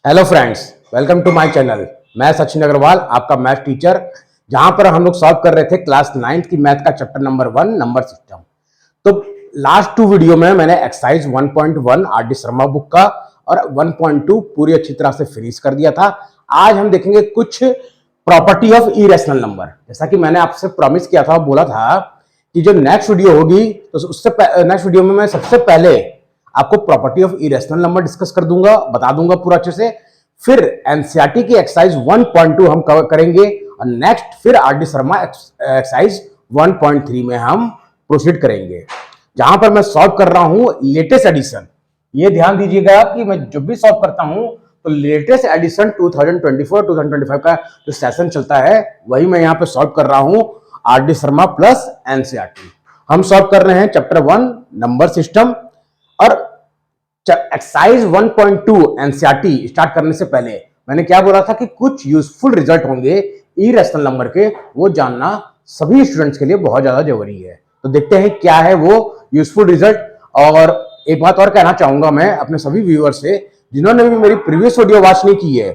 Hello friends, welcome to my channel. मैं सचिन अग्रवाल, आपका math teacher. जहां पर हम लोग सॉल्व कर रहे थे क्लास 9 की मैथ का चैप्टर नंबर 1 नंबर सिस्टम। तो लास्ट 2 वीडियो में मैंने exercise 1.1 R D Sharma book का और 1.2 पूरी अच्छी तरह से फिनिश कर दिया था। आज हम देखेंगे कुछ प्रॉपर्टी ऑफ इरेशनल नंबर। जैसा कि मैंने आपसे प्रॉमिस किया था, बोला था कि जो नेक्स्ट वीडियो होगी तो उससे नेक्स्ट वीडियो में मैं सबसे पहले आपको property of irrational number discuss कर दूंगा, बता दूंगा पूरा अच्छे से। फिर एनसीईआरटी की एक्सरसाइज 1.2 हम कवर करेंगे और नेक्स्ट फिर आर डी शर्मा एक्सरसाइज 1.3 में हम प्रोसीड करेंगे, जहां पर मैं सॉल्व कर रहा हूं लेटेस्ट एडिशन। ये ध्यान दीजिएगा कि मैं जब भी सॉल्व करता हूं तो लेटेस्ट एडिशन 2024-2025 का जो सेशन चलता है वही मैं यहां पे सॉल्व कर रहा हूं, R D Sharma plus NCERT. हम सॉल्व कर रहे हैं चैप्टर 1 नंबर सिस्टम। और एक्सरसाइज 1.2 एनसीईआरटी स्टार्ट करने से पहले मैंने क्या बोला था कि कुछ यूजफुल रिजल्ट होंगे इरेशनल नंबर के, वो जानना सभी स्टूडेंट्स के लिए बहुत ज्यादा जरूरी है। तो देखते हैं क्या है वो यूजफुल रिजल्ट। और एक बात और कहना चाहूंगा मैं अपने सभी व्यूअर से, जिन्होंने भी मेरी प्रीवियस वीडियो वॉच नहीं की है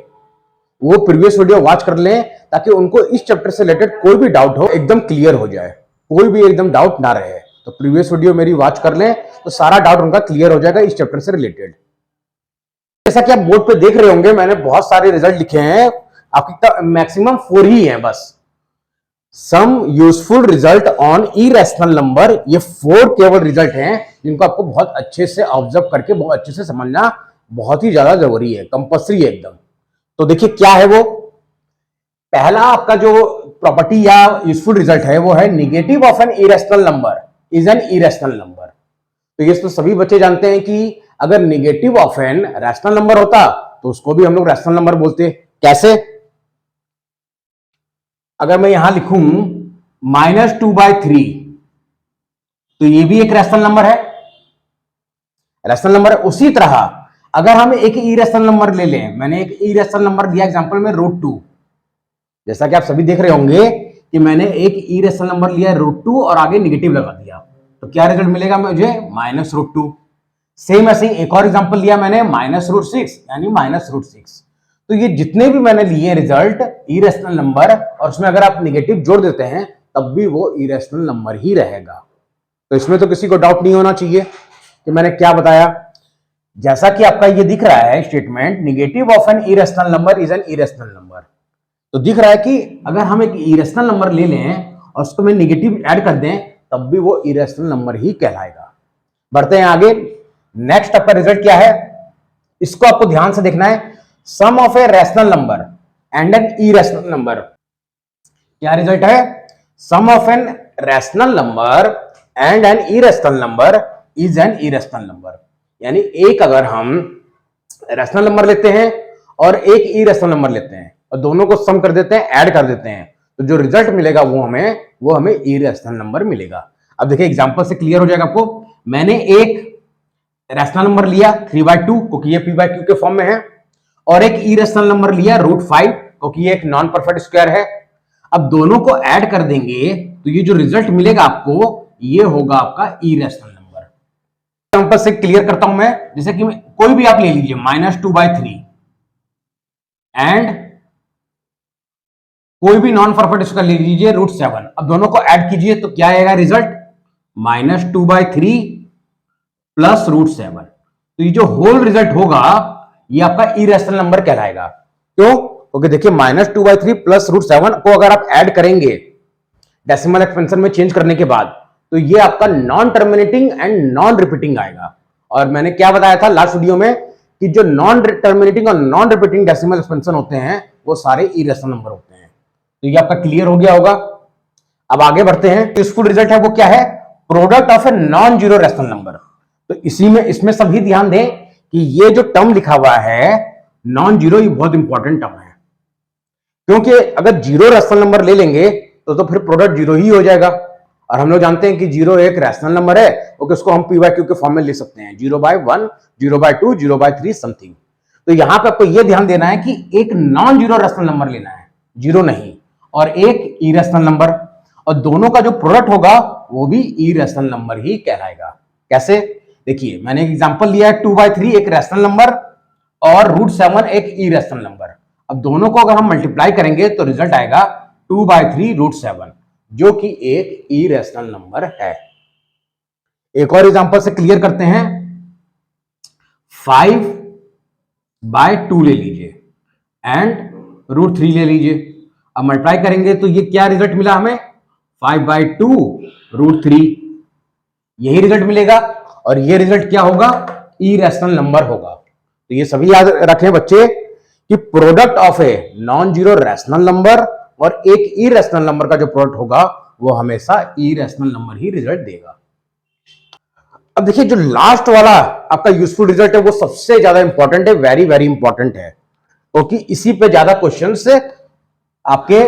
वो प्रीवियस वीडियो वॉच कर लें, ताकि उनको इस चैप्टर से रिलेटेड कोई भी डाउट हो एकदम क्लियर हो जाए, कोई भी एकदम डाउट ना रहे। तो प्रीवियस वीडियो मेरी वॉच कर लें तो सारा डाउट उनका क्लियर हो जाएगा इस चैप्टर से रिलेटेड। जैसा कि आप बोर्ड पे देख रहे होंगे, मैंने बहुत सारे रिजल्ट लिखे हैं, आपकी मैक्सिमम 4 ही है बस। Some useful result on irrational number, ये 4 केवल रिजल्ट हैं जिनको आपको बहुत अच्छे से ऑब्जर्व करके बहुत अच्छे से समझना बहुत ही ज्यादा जरूरी है, कंपल्सरी है एकदम। तो देखिए क्या है वो। पहला आपका जो प्रॉपर्टी या यूजफुल रिजल्ट है वो है negative of an irrational number is an irrational number. तो ये तो सभी बच्चे जानते हैं कि अगर negative of an rational number होता तो उसको भी हम लोग रैशनल नंबर बोलते। कैसे? अगर मैं यहां लिखूं -2/3 तो ये भी एक रैशनल नंबर है, रैशनल नंबर है। उसी तरह अगर हम एक इरेशनल नंबर ले लें, मैंने एक इरेशनल नंबर दिया एग्जांपल में √2, जैसा कि आप सभी देख रहे होंगे कि मैंने एक इरेशनल नंबर लिया √2 और आगे निगेटिव लगा दिया, तो क्या रिजल्ट मिलेगा मुझे? -√2। सेम ऐसे ही एक और एग्जांपल लिया मैंने -√6 यानी -√6। तो ये जितने भी मैंने लिए रिजल्ट इरेशनल नंबर और उसमें अगर आप निगेटिव जोड़ देते हैं तब भी वो इरेशनल नंबर ही रहेगा। तो इसमें तो किसी को डाउट नहीं होना चाहिए कि मैंने क्या बताया। जैसा कि आपका ये दिख रहा है statement, negative of an irrational number is an irrational number. तो दिख रहा है कि अगर हम एक इरेशनल नंबर ले लें और उसको में निगेटिव ऐड कर दें तब भी वो इरेशनल नंबर ही कहलाएगा। बढ़ते हैं आगे। नेक्स्ट आपका रिजल्ट क्या है, इसको आपको ध्यान से देखना है। Sum of a rational number and an irrational number. क्या रिजल्ट है? Sum of an rational number and an irrational number is an irrational number. यानी एक अगर हम रैशनल नंबर लेते हैं और एक इरेशनल नंबर लेते हैं और दोनों को सम कर देते हैं, ऐड कर देते हैं, तो जो रिजल्ट मिलेगा वो हमें इरेशनल नंबर मिलेगा। अब देखिए एग्जांपल से क्लियर हो जाएगा आपको। मैंने एक रैशनल नंबर लिया 3/2 क्योंकि ये p/q के फॉर्म में है, और एक इरेशनल नंबर लिया √5 क्योंकि ये एक नॉन परफेक्ट स्क्वायर है। अब दोनों को ऐड कर देंगे तो ये जो रिजल्ट मिलेगा आपको ये होगा आपका इरेशनल नंबर। एग्जांपल से क्लियर करता हूं मैं, जैसे कि कोई भी आप ले लीजिए -2/3 एंड कोई भी नॉन परफेक्ट स्क्वायर ले लीजिए √7। अब दोनों को ऐड कीजिए तो क्या आएगा रिजल्ट? -2/3 प्लस √7। तो ये जो होल रिजल्ट होगा ये आपका इरेशनल नंबर कहलाएगा। क्यों? क्योंकि देखिए -2/3 प्लस √7 को अगर आप ऐड करेंगे डेसिमल एक्सपेंशन में चेंज करने के बाद तो ये आपका non terminating and non repeating आएगा। और मैंने क्या बताया था लास्ट वीडियो में कि जो नॉन टर्मिनेटिंग और नॉन रिपीटिंग डेसिमल एक्सपेंशन होते हैं वो सारे इरेशनल नंबर होते हैं। तो ये आपका क्लियर हो गया होगा। अब आगे बढ़ते हैं। यूजफुल रिजल्ट है वो क्या है? Product of a non zero rational number. तो इसमें सभी ध्यान दें कि ये जो टर्म लिखा हुआ है नॉन जीरो, ये बहुत इंपॉर्टेंट टर्म है, क्योंकि अगर जीरो रैशनल नंबर ले लेंगे तो फिर प्रोडक्ट जीरो ही हो जाएगा। और हम लोग जानते हैं कि जीरो एक रैशनल नंबर है, ओके, उसको हम p/q के फॉर्म में ले सकते हैं 0/1, 0/2, 0/3 समथिंग। तो यहां पे आपको यह ध्यान देना है कि एक नॉन जीरो रैशनल नंबर लेना है, जीरो नहीं, और एक इरेशनल नंबर, और दोनों का जो प्रोडक्ट होगा वो भी इरेशनल नंबर ही कहलाएगा। कैसे? देखिए मैंने एक एग्जांपल लिया है 2/3 एक रैशनल नंबर और √7 एक इरेशनल नंबर। अब दोनों को अगर हम मल्टीप्लाई करेंगे तो रिजल्ट आएगा 2/3 √7, जो कि एक इरेशनल नंबर है। एक और एग्जांपल से क्लियर करते हैं। 5/2 ले लीजिए एंड √3 ले लीजिए। अब मल्टीप्लाई करेंगे तो ये क्या रिजल्ट मिला हमें? 5/2 √3, यही रिजल्ट मिलेगा। और ये रिजल्ट क्या होगा? इरेशनल नंबर होगा। तो ये सभी याद रखें बच्चे कि product of a non zero rational number और एक इरेशनल नंबर का जो प्रोडक्ट होगा वो हमेशा इरेशनल नंबर ही रिजल्ट देगा। अब देखिए जो लास्ट वाला आपका यूजफुल रिजल्ट है वो सबसे ज्यादा इंपॉर्टेंट है, वेरी वेरी इंपॉर्टेंट है, क्योंकि इसी पे ज्यादा क्वेश्चंस आपके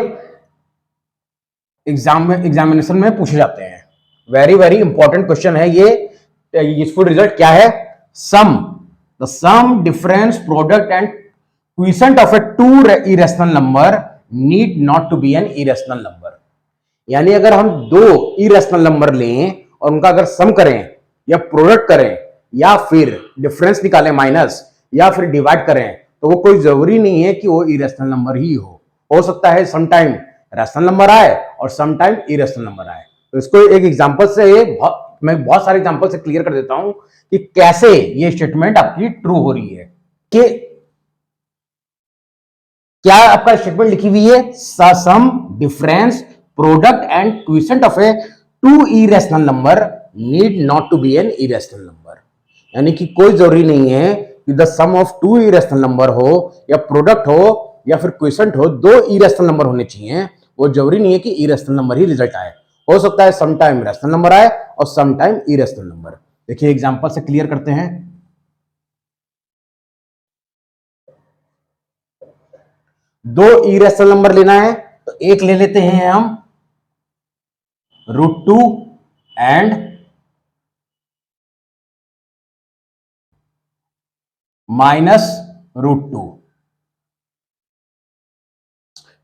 एग्जामिनेशन में पूछे जाते हैं। वेरी वेरी इंपॉर्टेंट क्वेश्चन है ये। यूजफुल रिजल्ट क्या है? Sum, the sum difference product and quotient of a two irrational number need not to be an irrational number. यानी अगर हम दो इरेशनल नंबर लें और उनका अगर सम करें या प्रोडक्ट करें या फिर डिफरेंस निकालें माइनस या फिर डिवाइड करें, तो वो कोई जरूरी नहीं है कि वो इरेशनल नंबर ही हो सकता है समटाइम रैशनल नंबर आए और समटाइम इरेशनल नंबर आए। तो इसको एक एग्जांपल से मैं बहुत सारे एग्जांपल से क्लियर कर देता हूं कि कैसे ये स्टेटमेंट आपकी ट्रू हो रही है। कि क्या आपका स्टेटमेंट लिखी हुई है? Sum difference product and quotient of a two irrational number need not to be an irrational number. यानी कि कोई जरूरी नहीं है कि the sum of two irrational number हो या प्रोडक्ट हो या फिर क्विसेंट हो, दो इरेशनल नंबर होने चाहिए। वो जरूरी नहीं है कि इरेशनल नंबर ही रिजल्ट आए, हो सकता है समटाइम रैशनल नंबर आए और समटाइम इरेशनल नंबर। देखिए एग्जांपल से क्लियर करते हैं। दो इरेशनल नंबर लेना है तो एक ले लेते हैं हम √2 एंड -√2।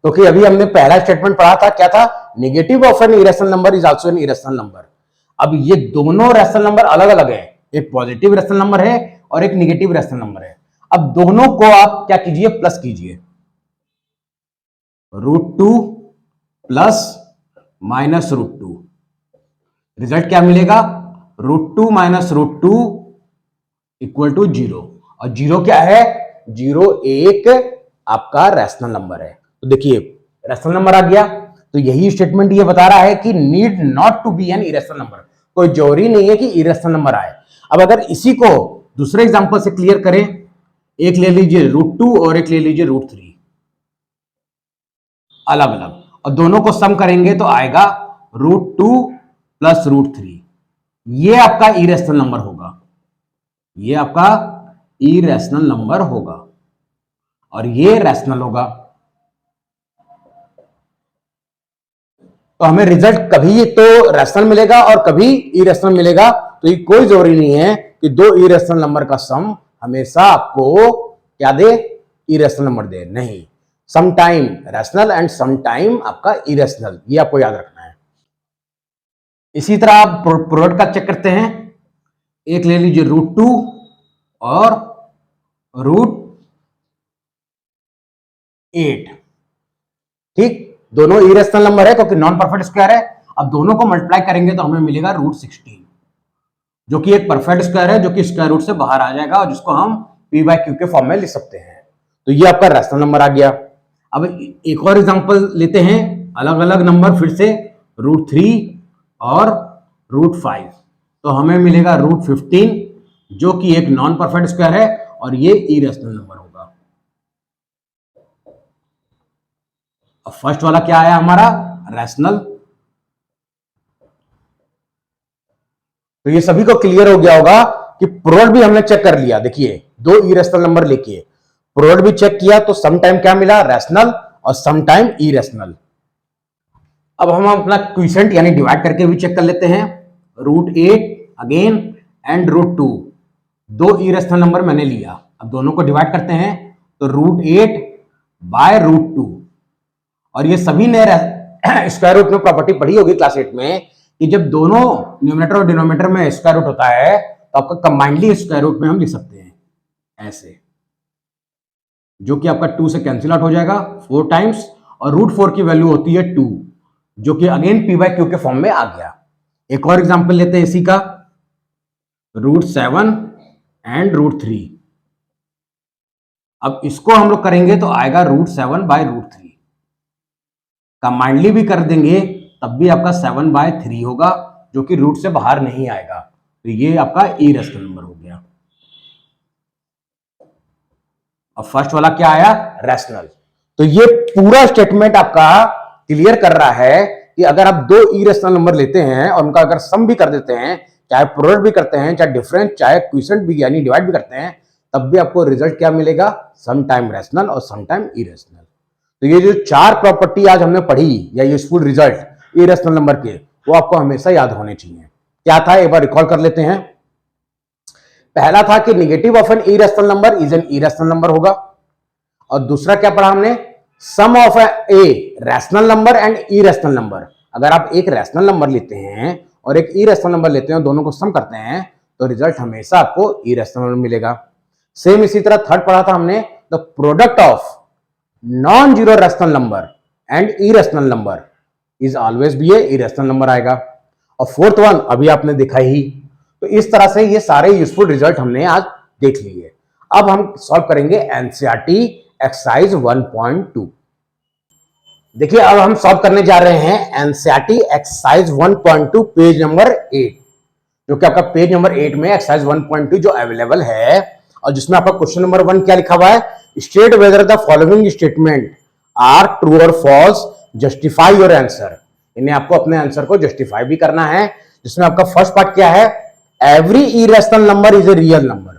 क्योंकि अभी हमने पहला स्टेटमेंट पढ़ा था, क्या था? Negative of an irrational number is also an irrational number. अब ये दोनों रैशनल नंबर अलग अलग है, एक पॉजिटिव रैशनल नंबर है और एक नेगेटिव रैशनल नंबर है। अब दोनों को आप क्या कीजिए? प्लस कीजिए। √2 प्लस -√2, रिजल्ट क्या मिलेगा? √2 -√2 इक्वल टू 0। और 0 क्या है? 0 एक आपका रैशनल नंबर है। तो देखिए रैशनल नंबर आ गया, तो यही स्टेटमेंट ये बता रहा है कि need not to be an irrational number. कोई जरूरी नहीं है कि इरेशनल नंबर आए। अब अगर इसी को दूसरे एग्जांपल से क्लियर करें, एक ले लीजिए √2 और एक ले लीजिए √3, अलग अलग, और दोनों को सम करेंगे तो आएगा √2 प्लस √3। ये आपका इरेशनल नंबर होगा, ये आपका इरेशनल नंबर होगा और ये रैशनल होगा। तो हमें रिजल्ट कभी तो रैशनल मिलेगा और कभी इरेशनल मिलेगा। तो ये कोई जरूरी नहीं है कि दो इरेशनल नंबर का सम हमेशा आपको क्या दे? इरेशनल नंबर दे, नहीं। Some time rational and some time आपका इरेशनल, ये आपको याद रखना है। इसी तरह आप प्रोडक्ट का चेक करते हैं। एक ले लीजिए √2 और √8, ठीक, दोनों इरेशनल नंबर है क्योंकि नॉन परफेक्ट स्क्वायर है। अब दोनों को मल्टीप्लाई करेंगे तो हमें मिलेगा √16, जो कि एक परफेक्ट स्क्वायर है, जो कि स्क्वायर रूट से बाहर आ जाएगा और जिसको हम p/q के फॉर्म में लिख सकते हैं। तो ये आपका रैशनल नंबर आ गया। अब एक और एग्जांपल लेते हैं, अलग अलग नंबर फिर से, √3 और √5। तो हमें मिलेगा √15, जो कि एक नॉन परफेक्ट स्क्वायर है और ये इरेशनल नंबर होगा। अब फर्स्ट वाला क्या आया हमारा? रैशनल। तो ये सभी को क्लियर हो गया होगा कि प्रोडक्ट भी हमने चेक कर लिया। देखिए दो इरेशनल नंबर लेके प्रोडक्ट भी चेक किया तो सम टाइम क्या मिला? रैशनल और सम टाइम इरेशनल। अब हम अपना क्विसेंट यानी डिवाइड करके भी चेक कर लेते हैं। √8 अगेन एंड √2, दो इरेशनल नंबर मैंने लिया। अब दोनों को डिवाइड करते हैं तो √8 बाय √2। और ये सभी ने स्क्वायर रूट में प्रॉपर्टी पढ़ी होगी क्लास 8 में कि जब दोनों न्यूमरेटर और डिनोमिनेटर में स्क्वायर रूट होता है तो आपका कंबाइंडली स्क्वायर रूट में हम लिख सकते हैं ऐसे। जो कि आपका 2 से कैंसिल आउट हो जाएगा 4 टाइम्स, और √4 की वैल्यू होती है 2, जो कि अगेन p/q के फॉर्म में आ गया। एक और एग्जांपल लेते हैं इसी का, √7 एंड √3। अब इसको हम लोग करेंगे तो आएगा √7/√3। कंबाइंडली भी कर देंगे तब भी आपका 7/3 होगा, जो कि रूट से बाहर नहीं आएगा। तो ये आपका इरेशनल नंबर हो गया। अब फर्स्ट वाला क्या आया, रैशनल। तो ये पूरा स्टेटमेंट आपका क्लियर कर रहा है कि अगर आप दो इरेशनल नंबर लेते हैं और उनका अगर सम भी कर देते हैं, चाहे प्रोडक्ट भी करते हैं, चाहे डिफरेंस, चाहे क्विसेंट भी यानी डिवाइड भी करते हैं, तब भी आपको रिजल्ट क्या मिलेगा, सम टाइम रैशनल और सम टाइम इरेशनल। तो ये जो 4 प्रॉपर्टी आज हमने पढ़ी या यूजफुल रिजल्ट इरेशनल नंबर के, वो आपको हमेशा याद होने चाहिए। क्या था, एक बार रिकॉल कर लेते हैं। पहला था कि negative of an irrational number is an irrational number होगा, और दूसरा क्या पढ़ा हमने, sum of a rational number and irrational number. अगर आप एक रैशनल नंबर लेते हैं और एक इरेशनल नंबर लेते हैं, दोनों को सम करते हैं, तो रिजल्ट हमेशा आपको इरेशनल नंबर मिलेगा। सेम इसी तरह थर्ड पढ़ा था हमने, the product of non zero rational number and irrational number is always be A irrational number आएगा। और फोर्थ वन अभी आपने देखा ही। तो इस तरह से ये सारे यूजफुल रिजल्ट हमने आज देख लिए। अब हम सॉल्व करेंगे एनसीईआरटी एक्सरसाइज 1.2। देखिए अब हम सॉल्व करने जा रहे हैं एनसीईआरटी एक्सरसाइज 1.2 पेज नंबर 8, जो कि आपका पेज नंबर 8 में एक्सरसाइज 1.2 जो अवेलेबल है, और जिसमें आपका क्वेश्चन नंबर 1 क्या लिखा हुआ है, state whether the following statement are true और फॉल्स, जस्टिफाई योर आंसर। इन्हें आपको अपने आंसर को जस्टिफाई भी करना है, जिसमें आपका फर्स्ट पार्ट क्या है, every irrational number is a real number.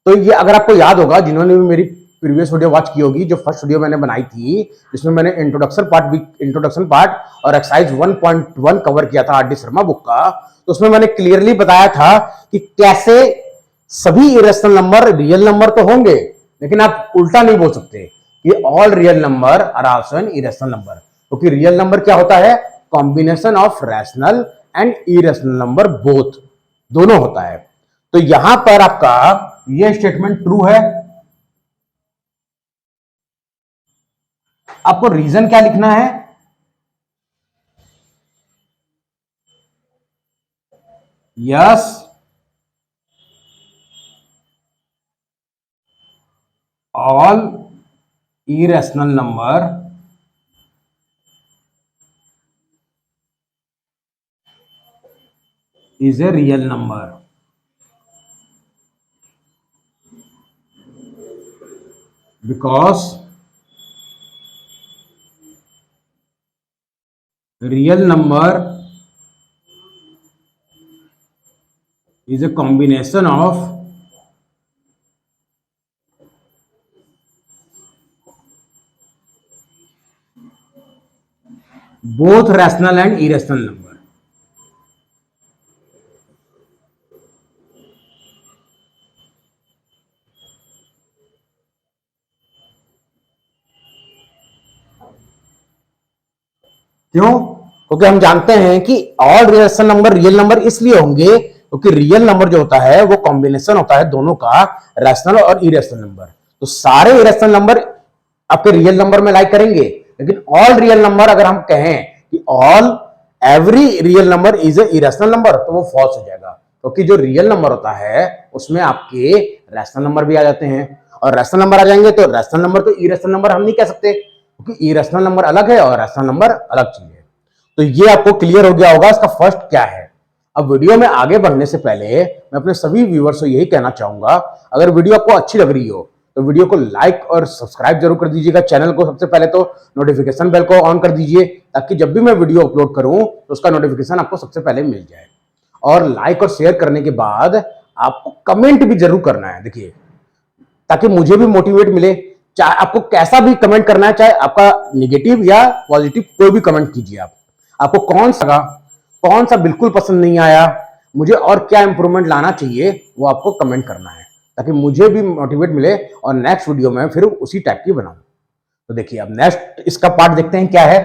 तो ये अगर आपको याद होगा, जिन्होंने भी मेरी प्रीवियस वीडियो वॉच की होगी, जो फर्स्ट वीडियो मैंने बनाई थी, जिसमें मैंने इंट्रोडक्शन पार्ट और एक्सरसाइज 1.1 कवर किया था आर डी शर्मा बुक का, तो उसमें मैंने क्लियरली बताया था कि कैसे सभी इरेशनल नंबर रियल नंबर तो होंगे, लेकिन आप उल्टा नहीं बोल सकते कि all real number are also an irrational number, क्योंकि रियल नंबर क्या होता है, combination of rational and irrational number both, दोनों होता है। तो यहां पर आपका ये स्टेटमेंट ट्रू है। आपको रीजन क्या लिखना है, yes all irrational number is a real number, because real number is a combination of both rational and irrational number। क्यों, क्योंकि हम जानते हैं कि all real number real number इसलिए होंगे क्योंकि रियल नंबर जो होता है वो कॉम्बिनेशन होता है दोनों का, रैशनल और इरेशनल नंबर। तो सारे इरेशनल नंबर आपके रियल नंबर में लाइक करेंगे, लेकिन ऑल रियल नंबर अगर हम कहें कि all every real number is a irrational number, तो वो फॉल्स हो जाएगा, क्योंकि जो रियल नंबर होता है उसमें आपके रैशनल नंबर भी आ जाते हैं, और रैशनल नंबर आ जाएंगे तो रैशनल नंबर तो इरेशनल नंबर हम नहीं कह सकते, क्योंकि इरेशनल नंबर अलग है और रैशनल नंबर अलग चीज है। तो ये आपको क्लियर हो गया होगा इसका फर्स्ट क्या है। अब वीडियो में आगे बढ़ने से पहले मैं अपने सभी व्यूअर्स को यही कहना चाहूंगा, अगर वीडियो आपको अच्छी लग रही हो तो वीडियो को लाइक और सब्सक्राइब जरूर कर दीजिएगा, चैनल को सबसे पहले तो नोटिफिकेशन बेल को ऑन कर दीजिए, ताकि जब भी मैं वीडियो अपलोड करूं तो उसका नोटिफिकेशन आपको सबसे पहले मिल जाए। और लाइक और शेयर करने के बाद आपको कमेंट भी जरूर करना है, देखिए, ताकि मुझे भी मोटिवेट मिले। चाहे आपको कैसा भी कमेंट करना है, चाहे आपका नेगेटिव या पॉजिटिव, कोई भी कमेंट कीजिए। आपको कौन सा बिल्कुल पसंद नहीं आया, मुझे और क्या इंप्रूवमेंट लाना चाहिए, वो आपको कमेंट करना है, ताकि मुझे भी मोटिवेट मिले और नेक्स्ट वीडियो में फिर उसी टाइप की बनाऊं। तो देखिए अब नेक्स्ट इसका पार्ट देखते हैं क्या है।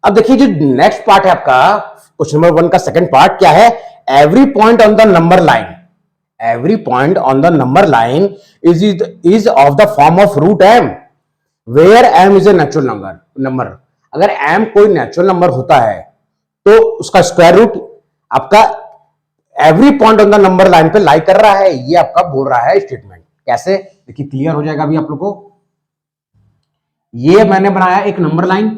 अब देखिए जो नेक्स्ट पार्ट है आपका क्वेश्चन नंबर 1 का सेकंड पार्ट क्या है, every point on the number line every point on the number line is of the form of root m where m is a natural number. अगर m कोई natural number होता है तो उसका square root आपका every point on the number line पे लाई कर रहा है, ये आपका बोल रहा है स्टेटमेंट। कैसे, देखिए क्लियर हो जाएगा अभी आप लोगों को। ये मैंने बनाया एक नंबर लाइन,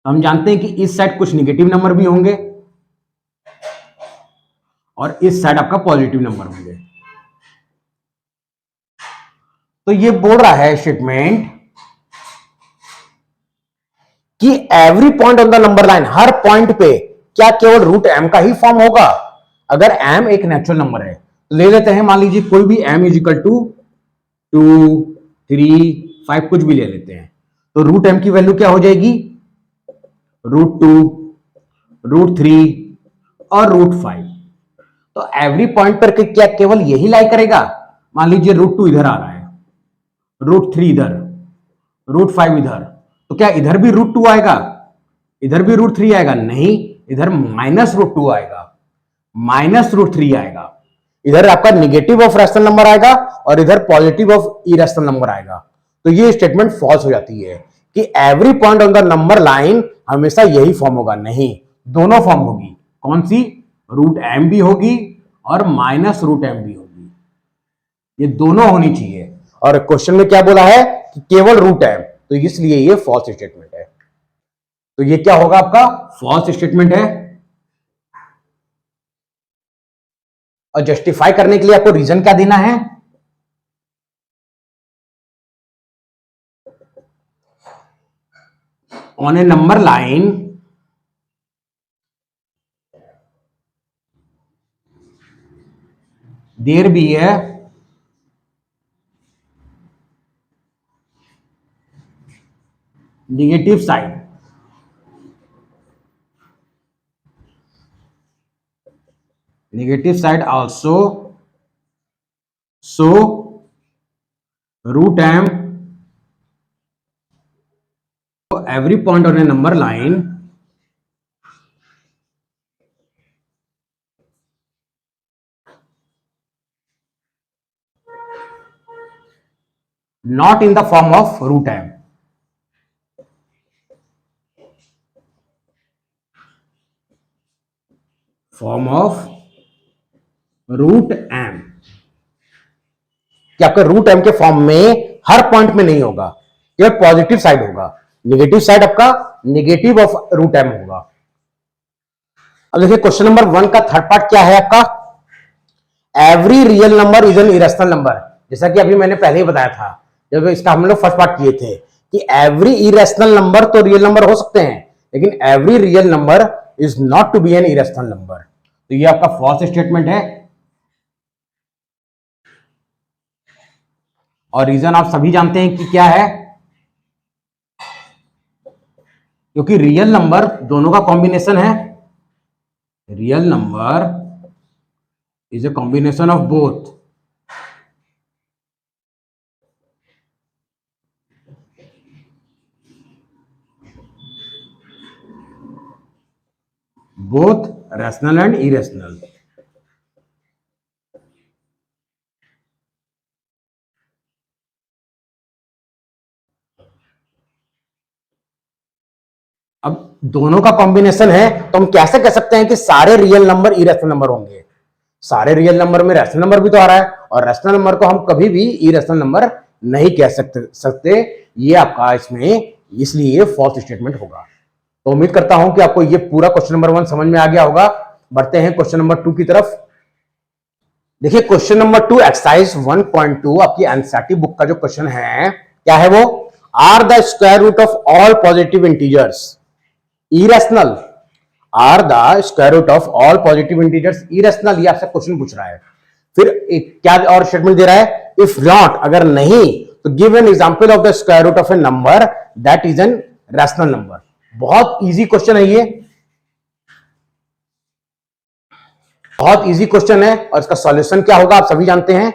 हम जानते हैं कि इस साइड कुछ निगेटिव नंबर भी होंगे और इस साइड आपका पॉजिटिव नंबर होंगे। तो ये बोल रहा है स्टेटमेंट कि every point on the number line, her point पे क्या केवल रूट एम का ही फॉर्म होगा। अगर एम एक नेचुरल नंबर है तो ले लेते हैं, मान लीजिए कोई भी एम इज इक्वल टू 2, 3, 5 कुछ भी ले लेते हैं, तो रूट एम की वैल्यू क्या हो जाएगी, √2, √3 और √5। तो एवरी पॉइंट पर क्या केवल यही लाई करेगा। मान लीजिए √2 इधर आ रहा है, √3 इधर, √5 इधर, तो क्या इधर भी √2 आएगा, इधर भी √3 आएगा? नहीं, इधर -√2 आएगा, -√3 आएगा। इधर आपका निगेटिव ऑफ रैशनल नंबर आएगा और इधर पॉजिटिव ऑफ इरेशनल नंबर आएगा। तो ये स्टेटमेंट फॉल्स हो जाती है कि every point on the number line हमेशा यही फॉर्म होगा। नहीं, दोनों फॉर्म होगी। कौन सी? √m भी होगी और -√m भी होगी, ये दोनों होनी चाहिए। और क्वेश्चन में क्या बोला है कि केवल √m, तो इसलिए ये फॉल्स स्टेटमेंट है। तो ये क्या होगा आपका? फॉल्स स्टेटमेंट है। और जस्टिफाई करने के लिए आपको रीजन क्या देना है? On a number line there be a negative side, negative side also, so √m every point on a number line not in the form of √m, form of √m, कि आपका √m के form में हर point में नहीं होगा, केवल positive side होगा। Negative side आपका नेगेटिव ऑफ √m होगा। अब देखिए क्वेश्चन नंबर 1 का थर्ड पार्ट क्या है आपका? Every real number is an irrational number. जैसा कि अभी मैंने पहले ही बताया था जब इसका हम लोग फर्स्ट पार्ट किए थे कि एवरी इरेशनल नंबर तो रियल नंबर हो सकते हैं, लेकिन every real number is not to be an irrational number. तो ये आपका फॉल्स स्टेटमेंट है। और रीजन आप सभी जानते हैं कि क्या है, क्योंकि रियल नंबर दोनों का कॉम्बिनेशन है। Real number is a combination of both rational and irrational. अब दोनों का कॉम्बिनेशन है तो हम कैसे कह सकते हैं कि सारे रियल नंबर इरेशनल नंबर होंगे? सारे रियल नंबर में रैशनल नंबर भी तो आ रहा है और रैशनल नंबर को हम कभी भी इरेशनल नंबर नहीं कह सकते। ये आपका इसमें इसलिए ये फॉल्स स्टेटमेंट होगा। तो उम्मीद करता हूं कि आपको ये पूरा क्वेश्चन नंबर 1 समझ में आ गया होगा। बढ़ते हैं क्वेश्चन नंबर 2 की तरफ। देखिए क्वेश्चन नंबर 2 एक्सरसाइज 1.2 आपकी एनसीईआरटी बुक का जो क्वेश्चन है क्या है वो? Are the square root of all positive integers irrational, are the square root of all positive integers irrational, ये आपसे क्वेश्चन पूछ रहा है। फिर क्या और स्टेटमेंट दे रहा है? इफ नॉट, अगर नहीं तो give an example of the square root of a number that is an rational number. बहुत इजी क्वेश्चन है ये, बहुत इजी क्वेश्चन है और इसका सॉल्यूशन क्या होगा आप सभी जानते हैं।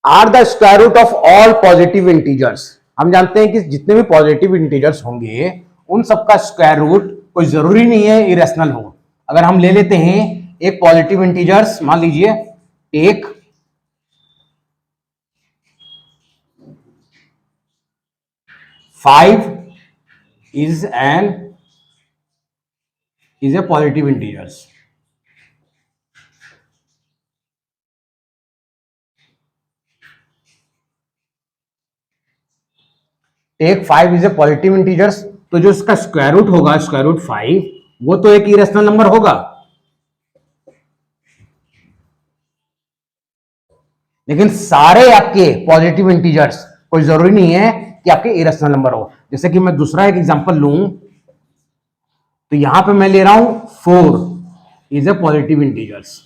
Are the square root of all positive integers, हम जानते हैं कि जितने भी पॉजिटिव इंटीजर्स होंगे उन सबका स्क्वायर रूट कोई जरूरी नहीं है इरेशनल हो, अगर हम ले लेते हैं एक पॉजिटिव इंटीजर्स, मान लीजिए take 5 is a positive integers. Take 5 is a positive integers, तो जो इसका स्क्वायर रूट होगा, स्क्वायर रूट 5, वो तो एक इरेशनल नंबर होगा, लेकिन सारे आपके पॉजिटिव इंटीजर्स कोई जरूरी नहीं है कि आपके इरेशनल नंबर हो। जैसे कि मैं दूसरा एक एग्जांपल लूं, तो यहां पे मैं ले रहा हूं 4 इज ए पॉजिटिव इंटीजर्स।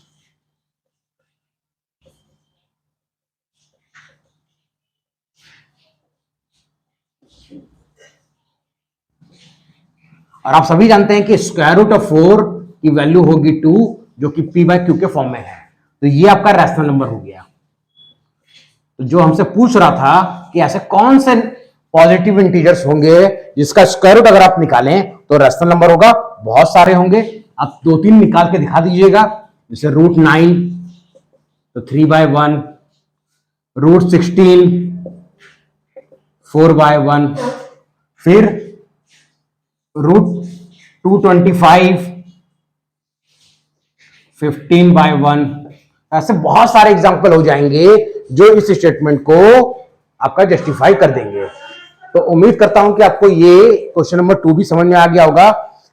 और आप सभी जानते हैं कि स्क्वायर रूट ऑफ 4 की वैल्यू होगी 2, जो कि p बाय क्यू के फॉर्म में है। तो ये आपका रैशनल नंबर हो गया। तो जो हमसे पूछ रहा था कि ऐसे कौन से पॉजिटिव इंटीजर्स होंगे जिसका स्क्वायर रूट अगर आप निकालें तो रैशनल नंबर होगा, बहुत सारे होंगे। आप 2-3 निकाल के दिखा दीजिएगा। जैसे रूट 9 तो 3/1, रूट 16 4/1, फिर रूट 225 15/1। ऐसे बहुत सारे एग्जांपल हो जाएंगे जो इस स्टेटमेंट को आपका जस्टिफाई कर देंगे। तो उम्मीद करता हूं कि आपको ये क्वेश्चन नंबर 2 भी समझ में आ गया होगा।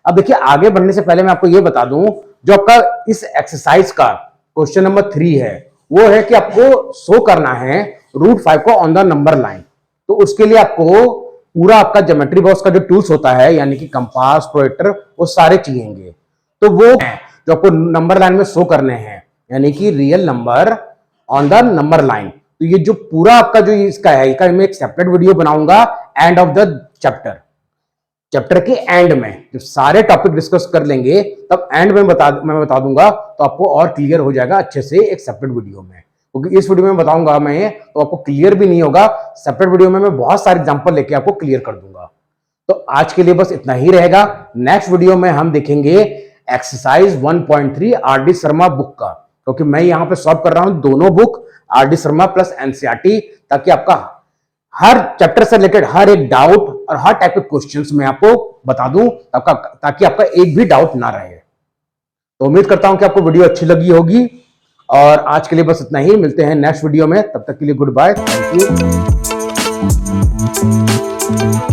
अब देखिए, आगे बढ़ने से पहले मैं आपको ये बता दूं, जो आपका इस एक्सरसाइज का क्वेश्चन नंबर 3 है, वो है कि आपको शो करना है रूट 5 को ऑन द नंबर लाइन। तो उसके लिए आपको पूरा आपका ज्योमेट्री बॉक्स का जो टूल्स होता है, यानी कि कंपास, प्रोजेक्टर, वो सारे चाहिएंगे। तो वो जो आपको नंबर लाइन में शो करने हैं, यानी कि real number on the number line. तो ये जो पूरा आपका जो इसका है, इसका मैं एक सेपरेट वीडियो बनाऊंगा एंड ऑफ द चैप्टर के एंड में जब सारे टॉपिक डिस्कस कर लेंगे, तब एंड में मैं बता दूंगा, तो आपको और क्लियर हो जाएगा अच्छे से एक सेपरेट वीडियो में। क्योंकि इस वीडियो में बताऊंगा मैं तो आपको क्लियर भी नहीं होगा। सेपरेट वीडियो में मैं बहुत सारे एग्जांपल लेके आपको क्लियर कर दूंगा। तो आज के लिए बस इतना ही रहेगा। नेक्स्ट वीडियो में हम देखेंगे एक्सरसाइज 1.3 आर.डी. शर्मा बुक का, क्योंकि मैं यहां पे सॉल्व कर रहा हूं दोनों book, RD. Sharma plus NCERT, ताकि आपका हर चैप्टर से रिलेटेड हर एक डाउट और हर टाइप के क्वेश्चंस में आपको बता दूं, ताकि आपका एक भी डाउट ना रहे। तो उम्मीद करता हूं कि आपको वीडियो अच्छी लगी होगी। और आज के लिए बस इतना ही। मिलते हैं नेक्स्ट वीडियो में, तब तक के लिए गुड बाय, थैंक यू।